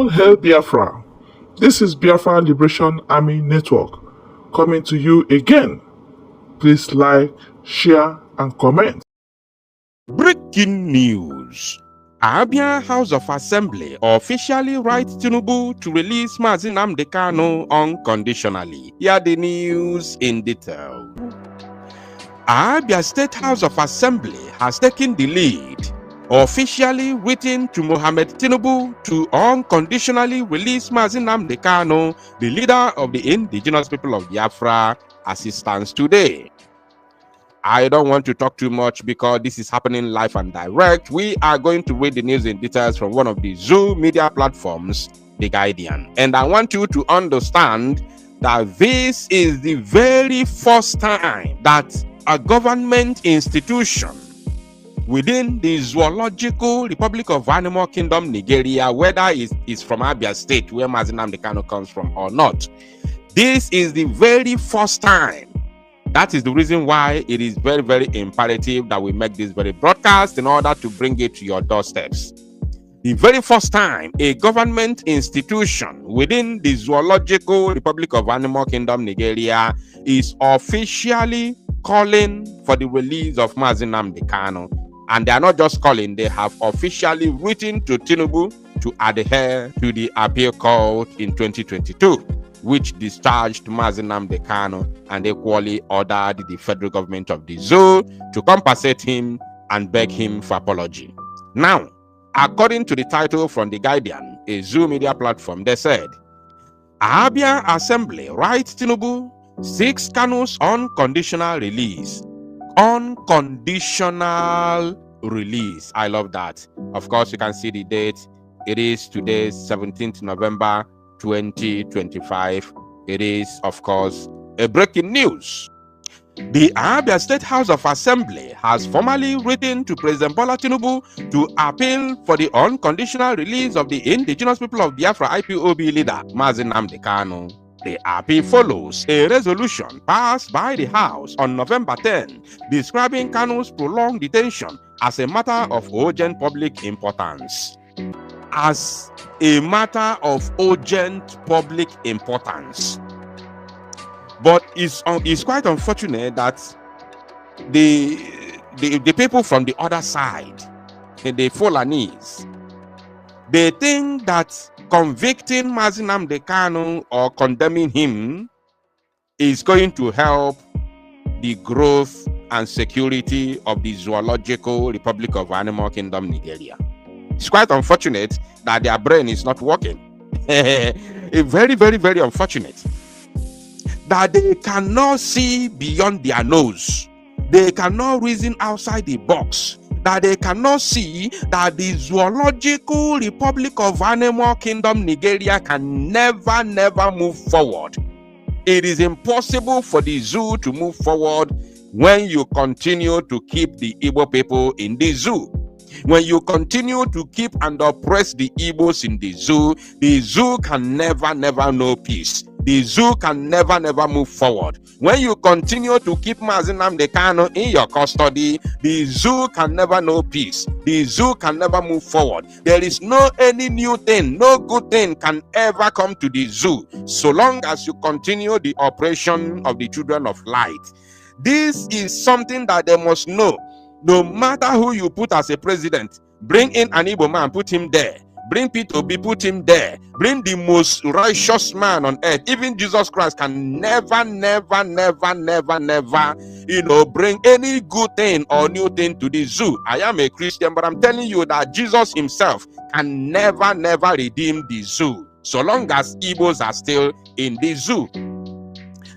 All hail Biafra. This is Biafra Liberation Army Network coming to you again. Please like, share, and comment. Breaking news. Abia House of Assembly officially writes Tinubu to release Nnamdi Kanu unconditionally. Hear the news in detail. Abia State House of Assembly has taken the lead, officially written to Mohammed Tinubu to unconditionally release Nnamdi Kanu, the leader of the indigenous people of Biafra, as it stands today. I don't want to talk too much because this is happening live and direct. We are going to read the news in details from one of the Zoo media platforms, The Guardian. And I want you to understand that this is the very first time that a government institution within the Zoological Republic of Animal Kingdom, Nigeria, whether it's from Abia State, where Nnamdi Kanu comes from or not, this is the very first time. That is the reason why it is very, very imperative that we make this very broadcast in order to bring it to your doorsteps. The very first time a government institution within the Zoological Republic of Animal Kingdom, Nigeria, is officially calling for the release of Nnamdi Kanu. And they are not just calling, they have officially written to Tinubu to adhere to the appeal court in 2022. Which discharged Nnamdi Kanu and equally ordered the federal government of the zoo to compensate him and beg him for apology. Now, according to the title from The Guardian, a Zoo media platform, they said, Abia Assembly writes Tinubu seeks Kanu's unconditional release. Unconditional release. I love that. Of course, you can see the date. It is today, 17th November 2025. It is, of course, a breaking news. The Abia State House of Assembly has formally written to President Bola Tinubu to appeal for the unconditional release of the indigenous people of Biafra IPOB leader Nnamdi Kanu. The appeal follows a resolution passed by the House on November 10, describing Kanu's prolonged detention as a matter of urgent public importance. As a matter of urgent public importance. But it's quite unfortunate that the people from the other side, the Fulanese, they think that convicting Nnamdi Kanu or condemning him is going to help the growth and security of the Zoological Republic of Animal Kingdom, Nigeria. It's quite unfortunate that their brain is not working. Very, very, very unfortunate. That they cannot see beyond their nose. They cannot reason outside the box. That they cannot see that the Zoological Republic of Animal Kingdom, Nigeria can never, never move forward. It is impossible for the zoo to move forward when you continue to keep the Igbo people in the zoo. When you continue to keep and oppress the Igbos in the zoo can never, never know peace. The zoo can never, never move forward. When you continue to keep Nnamdi Kanu in your custody, the zoo can never know peace. The zoo can never move forward. There is no any new thing, no good thing can ever come to the zoo so long as you continue the oppression of the children of light. This is something that they must know. No matter who you put as a president, bring in an Igbo man, put him there. Bring P2B, put him there. Bring the most righteous man on earth. Even Jesus Christ can never, never, never, never, never, bring any good thing or new thing to the zoo. I am a Christian, but I'm telling you that Jesus himself can never, never redeem the zoo so long as Igbos are still in the zoo.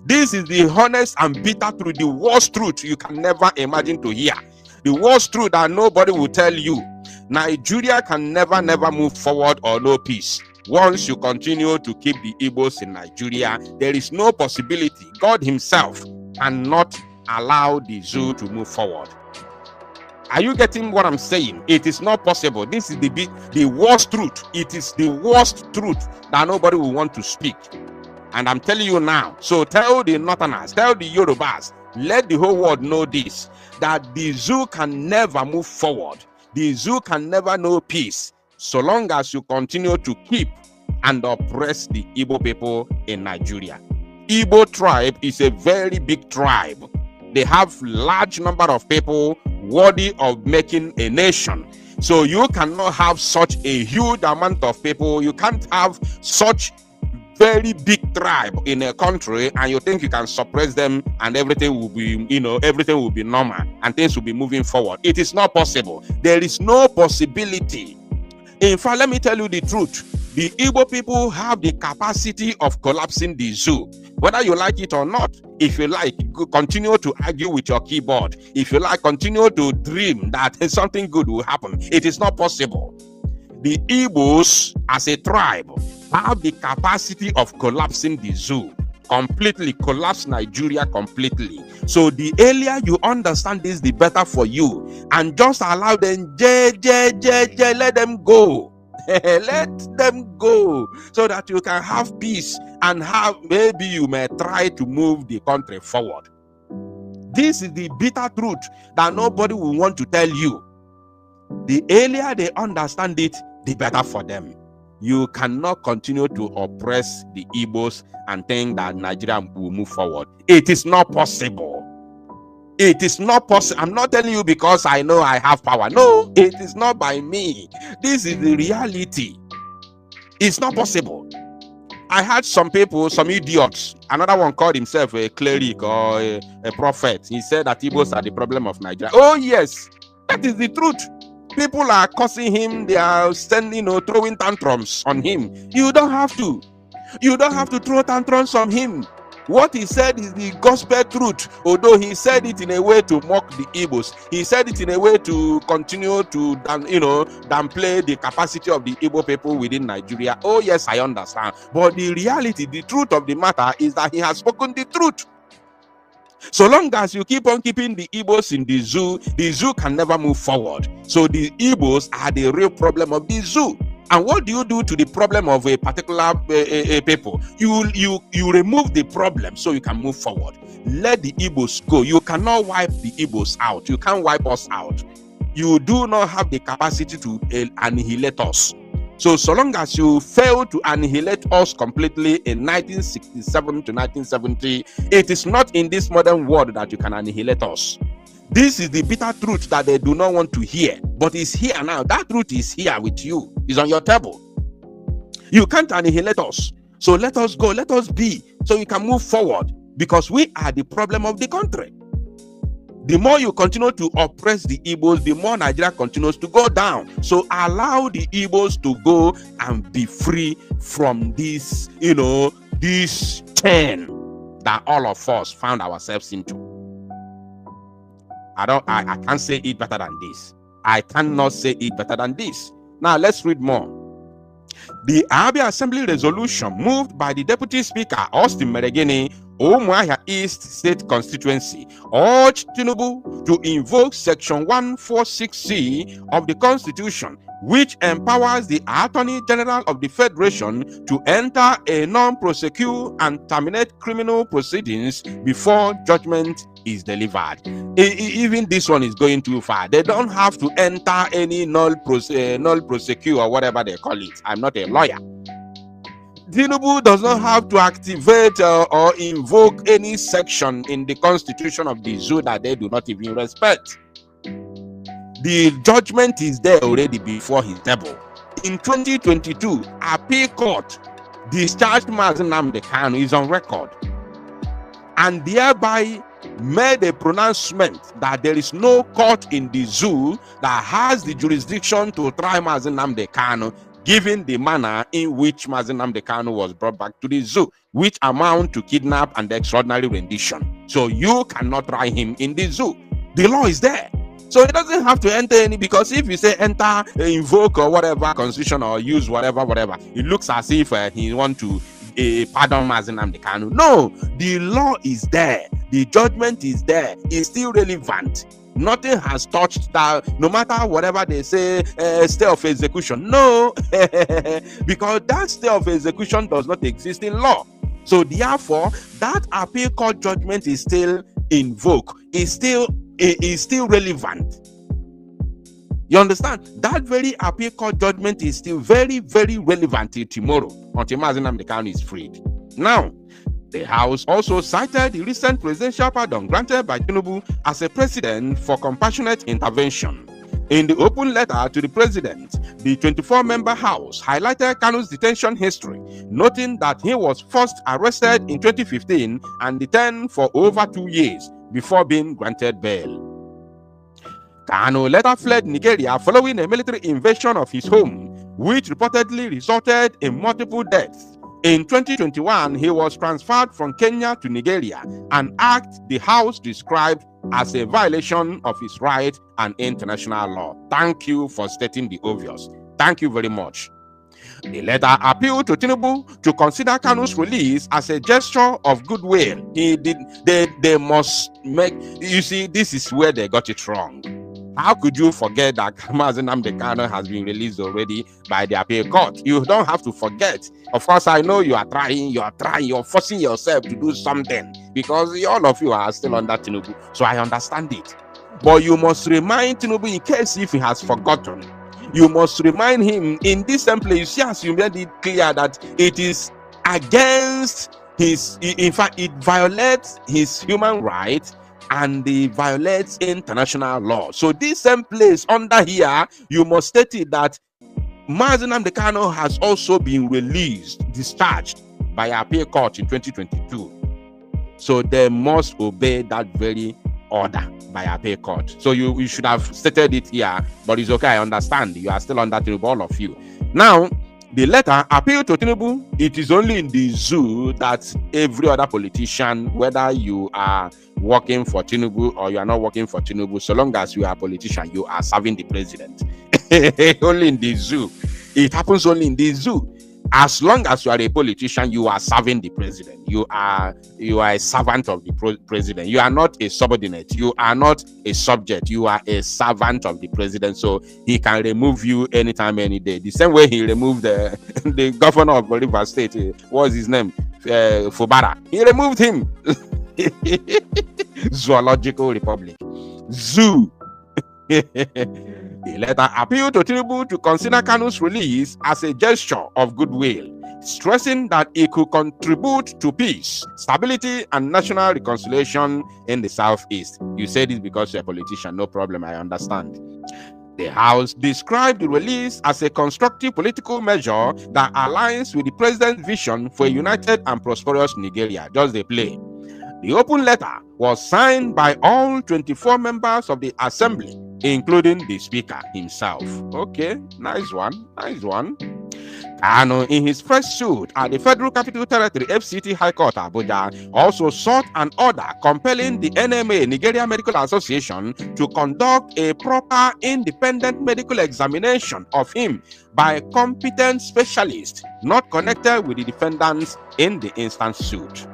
This is the honest and bitter truth, the worst truth you can never imagine to hear. The worst truth that nobody will tell you. Nigeria can never, never move forward or no peace. Once you continue to keep the Igbos in Nigeria, there is no possibility. God himself cannot allow the zoo to move forward. Are you getting what I'm saying? It is not possible. This is the worst truth. It is the worst truth that nobody will want to speak. And I'm telling you now. So tell the Northerners, tell the Yorubas, let the whole world know this, that the zoo can never move forward. The zoo can never know peace so long as you continue to keep and oppress the Igbo people in Nigeria. Igbo tribe is a very big tribe. They have large number of people worthy of making a nation. So you cannot have such a huge amount of people. You can't have such very big tribe in a country and you think you can suppress them and everything will be, everything will be normal and things will be moving forward. It is not possible. There is no possibility. In fact, let me tell you the truth. The Igbo people have the capacity of collapsing the zoo. Whether you like it or not, if you like, continue to argue with your keyboard. If you like, continue to dream that something good will happen. It is not possible. The Igbos as a tribe have the capacity of collapsing the zoo. Completely collapse Nigeria completely. So the earlier you understand this, the better for you. And just allow them, let them go. Let them go so that you can have peace and maybe you may try to move the country forward. This is the bitter truth that nobody will want to tell you. The earlier they understand it, the better for them. You cannot continue to oppress the Igbos and think that Nigeria will move forward. It is not possible. It is not possible. I'm not telling you because I know I have power. No, it is not by me. This is the reality. It's not possible. I had some people, some idiots. Another one called himself a cleric or a prophet. He said that Igbos are the problem of Nigeria. Oh yes, that is the truth. People are cursing him. They are throwing tantrums on him. You don't have to. You don't have to throw tantrums on him. What he said is the gospel truth, although he said it in a way to mock the Igbos. He said it in a way to continue to downplay the capacity of the Igbo people within Nigeria. Oh yes, I understand. But the reality, the truth of the matter is that he has spoken the truth. So long as you keep on keeping the Igbos in the zoo can never move forward. So the Igbos are the real problem of the zoo. And what do you do to the problem of a particular people? You remove the problem so you can move forward. Let the Igbos go. You cannot wipe the Igbos out. You can't wipe us out. You do not have the capacity to annihilate us. So long as you fail to annihilate us completely in 1967 to 1970, it is not in this modern world that you can annihilate us. This is the bitter truth that they do not want to hear, but it's here now. That truth is here with you. It's on your table. You can't annihilate us. So let us go. Let us be so we can move forward because we are the problem of the country. The more you continue to oppress the Igbos, the more Nigeria continues to go down. So allow the Igbos to go and be free from this, this chain that all of us found ourselves into. I can't say it better than this. I cannot say it better than this. Now let's read more. The Abia Assembly resolution moved by the Deputy Speaker Austin Meregini, Umuahia East State Constituency, urged Tinubu to invoke Section 146C of the Constitution, which empowers the Attorney General of the Federation to enter a non-prosecute and terminate criminal proceedings before judgment is delivered. Even this one is going too far. They don't have to enter any null prosecute or whatever they call it. I'm not a lawyer. Tinubu does not have to activate or invoke any section in the constitution of the zoo that they do not even respect. The judgment is there already before his table. In 2022, appeal court discharged Nnamdi Kanu is on record and thereby made a pronouncement that there is no court in the zoo that has the jurisdiction to try Nnamdi Kanu, given the manner in which Nnamdi Kanu was brought back to the zoo, which amount to kidnap and extraordinary rendition. So you cannot try him in the zoo. The law is there. So it doesn't have to enter any, because if you say enter, invoke or whatever constitution or use whatever, it looks as if he want to pardon Nnamdi Kanu. No, the law is there. The judgment is there. It's still relevant. Nothing has touched that, no matter whatever they say, stay of execution. No, because that stay of execution does not exist in law. So therefore, that appeal court judgment is still invoked. Is still relevant. You understand? That very appeal court judgment is still very, very relevant till tomorrow, until Nnamdi Kanu is freed. Now, the House also cited the recent presidential pardon granted by Tinubu as a precedent for compassionate intervention. In the open letter to the president, the 24-member House highlighted Kanu's detention history, noting that he was first arrested in 2015 and detained for over 2 years before being granted bail. Kanu later fled Nigeria following a military invasion of his home, which reportedly resulted in multiple deaths. In 2021, he was transferred from Kenya to Nigeria, an act the House described as a violation of his right and international law. Thank you for stating the obvious. Thank you very much. The letter appealed to Tinubu to consider Kanu's release as a gesture of goodwill. They must make, you see, this is where they got it wrong. How could you forget that Nnamdi Kanu has been released already by the appeal court? You don't have to forget. Of course, I know you're forcing yourself to do something because all of you are still under Tinubu. So I understand it. But you must remind Tinubu, in case if he has forgotten, you must remind him in this same place. Yes, you made it clear that it is against his, in fact, it violates his human rights and it violates international law. So this same place under here, you must state it that Nnamdi Kanu has also been discharged by appeal court in 2022. So they must obey that very order by appeal court. So you should have stated it here, but it's okay. I understand. You are still under Tinubu, all of you. Now, the letter appealed to Tinubu. It is only in the zoo that every other politician, whether you are working for Tinubu or you are not working for Tinubu, so long as you are a politician, you are serving the president. Only in the zoo. It happens only in the zoo. As long as you are a politician, you are serving the president. You are a servant of the president. You are not a subordinate. You are not a subject. You are a servant of the president. So he can remove you anytime, any day. The same way he removed the governor of Rivers State. What was his name? Fubara. He removed him. Zoological Republic. Zoo. The letter appealed to Tinubu to consider Kanu's release as a gesture of goodwill, stressing that it could contribute to peace, stability, and national reconciliation in the Southeast. You say this because you're a politician, no problem, I understand. The House described the release as a constructive political measure that aligns with the president's vision for a united and prosperous Nigeria. Just the play. The open letter was signed by all 24 members of the Assembly, including the Speaker himself. Okay, nice one, nice one. Kanu, in his first suit at the Federal Capital Territory FCT High Court Abuja, also sought an order compelling the NMA, Nigeria Medical Association, to conduct a proper independent medical examination of him by a competent specialist not connected with the defendants in the instant suit.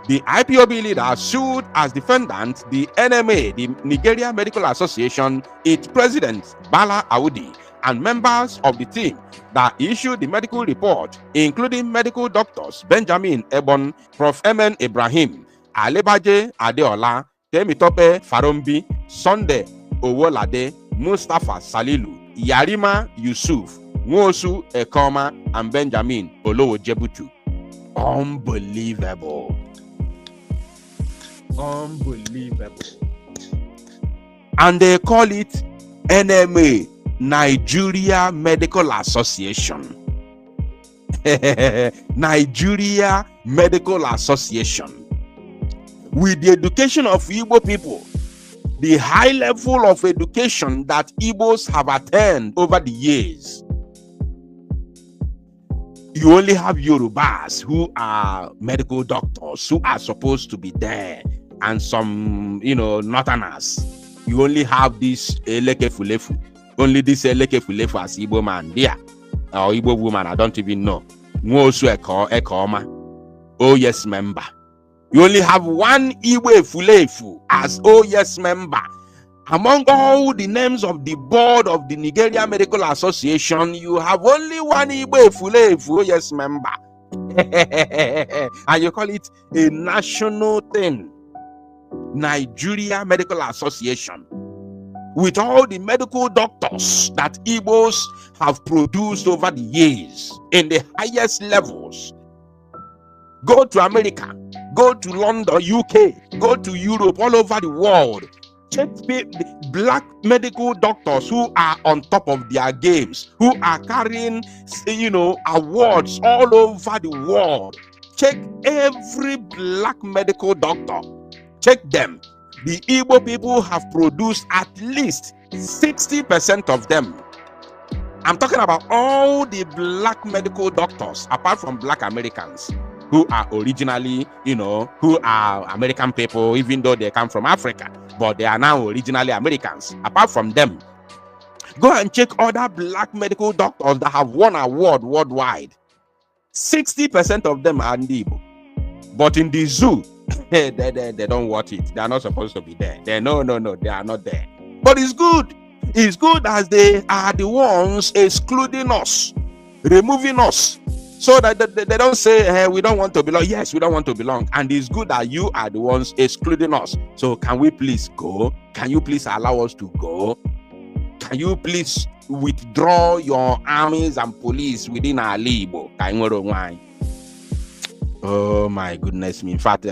The IPOB leader sued as defendant the NMA, the Nigeria Medical Association, its president, Bala Audi, and members of the team that issued the medical report, including medical doctors Benjamin Ebon, Prof. Emen Ibrahim, Alebaje Adeola, Temitope Farombi, Sunday Owolade, Mustafa Salilu, Yarima Yusuf, Nwosu Ekoma, and Benjamin Olowojebutu. Unbelievable. Unbelievable. And they call it NMA, Nigeria Medical Association. Nigeria Medical Association. With the education of Igbo people, the high level of education that Igbos have attained over the years, you only have Yorubas who are medical doctors who are supposed to be there, and some, Northerners. You only have this Eleke Fulefu. Only this Eleke Fulefu as Igbo man there, or Igbo woman, I don't even know. Nwosu Ekoma, oh yes member. You only have one Igbo Fulefu as oh yes member. Among all the names of the board of the Nigeria Medical Association, you have only one Igbo Fulefu, oh yes member. And you call it a national thing. Nigeria Medical Association. with all the medical doctors that Igbos have produced over the years in the highest levels. Go to America, go to London, UK, go to Europe, all over the world. Check the black medical doctors who are on top of their games, who are carrying, awards all over the world. Check every black medical doctor. Check them. The Igbo people have produced at least 60% of them. I'm talking about all the black medical doctors, apart from black Americans, who are originally, who are American people, even though they come from Africa, but they are now originally Americans. Apart from them, go and check other black medical doctors that have won award worldwide. 60% of them are Igbo. But in the zoo, they don't want it. They are not supposed to be there. No, they are not there. But it's good. It's good as they are the ones excluding us, removing us, so that they don't say, hey, we don't want to belong. Yes, we don't want to belong. And it's good that you are the ones excluding us. So can we please go? Can you please allow us to go? Can you please withdraw your armies and police within our Igbo? Oh my goodness me. In fact,